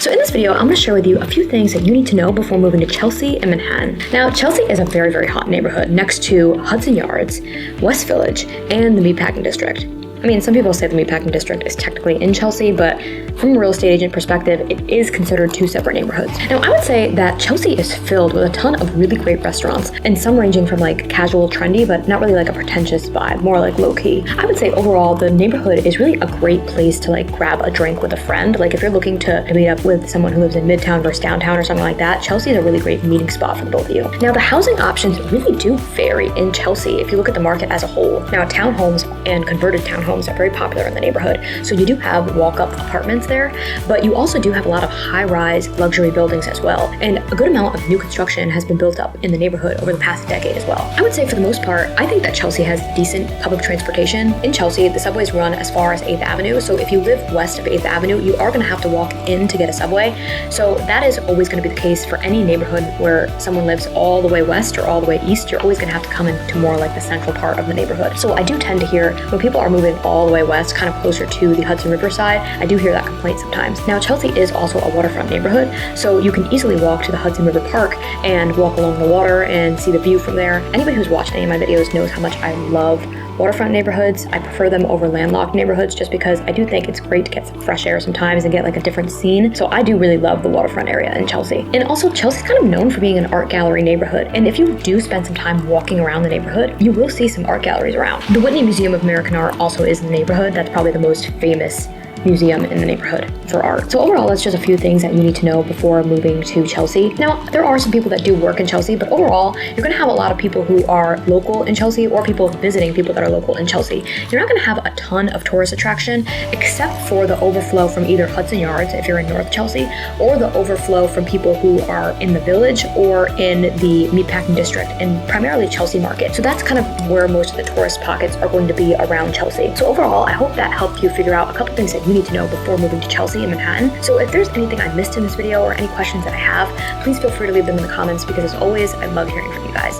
So in this video, I'm going to share with you a few things that you need to know before moving to Chelsea and Manhattan. Now, Chelsea is a very, very hot neighborhood next to Hudson Yards, West Village, and the Meatpacking District. I mean, some people say the Meatpacking District is technically in Chelsea, but from a real estate agent perspective, it is considered two separate neighborhoods. Now, I would say that Chelsea is filled with a ton of really great restaurants, and some ranging from like casual, trendy, but not really like a pretentious vibe, more like low-key. I would say overall, the neighborhood is really a great place to like grab a drink with a friend. Like if you're looking to meet up with someone who lives in Midtown versus downtown or something like that, Chelsea is a really great meeting spot for the both of you. Now, the housing options really do vary in Chelsea if you look at the market as a whole. Now, townhomes and converted townhomes are very popular in the neighborhood. So you do have walk-up apartments there, but you also do have a lot of high-rise luxury buildings as well. And a good amount of new construction has been built up in the neighborhood over the past decade as well. I would say for the most part, I think that Chelsea has decent public transportation. In Chelsea, the subways run as far as 8th Avenue. So if you live west of 8th Avenue, you are going to have to walk in to get a subway. So that is always going to be the case for any neighborhood where someone lives all the way west or all the way east. You're always going to have to come into more like the central part of the neighborhood. So I do tend to hear when people are moving all the way west, kind of closer to the Hudson River side, I do hear that complaint sometimes. Now, Chelsea is also a waterfront neighborhood, so you can easily walk to the Hudson River Park and walk along the water and see the view from there. Anybody who's watched any of my videos knows how much I love waterfront neighborhoods. I prefer them over landlocked neighborhoods just because I do think it's great to get some fresh air sometimes and get like a different scene. So I do really love the waterfront area in Chelsea. And also Chelsea's kind of known for being an art gallery neighborhood. And if you do spend some time walking around the neighborhood, you will see some art galleries around. The Whitney Museum of American Art also is in the neighborhood. That's probably the most famous museum in the neighborhood for art. So overall, that's just a few things that you need to know before moving to Chelsea. Now, there are some people that do work in Chelsea, but overall, you're going to have a lot of people who are local in Chelsea or people visiting people that are local in Chelsea. You're not going to have a ton of tourist attraction except for the overflow from either Hudson Yards if you're in North Chelsea or the overflow from people who are in the Village or in the Meatpacking District and primarily Chelsea Market. So that's kind of where most of the tourist pockets are going to be around Chelsea. So overall, I hope that helped you figure out a couple things that you need to know before moving to Chelsea and Manhattan. So if there's anything I missed in this video or any questions that I have, please feel free to leave them in the comments because as always, I love hearing from you guys.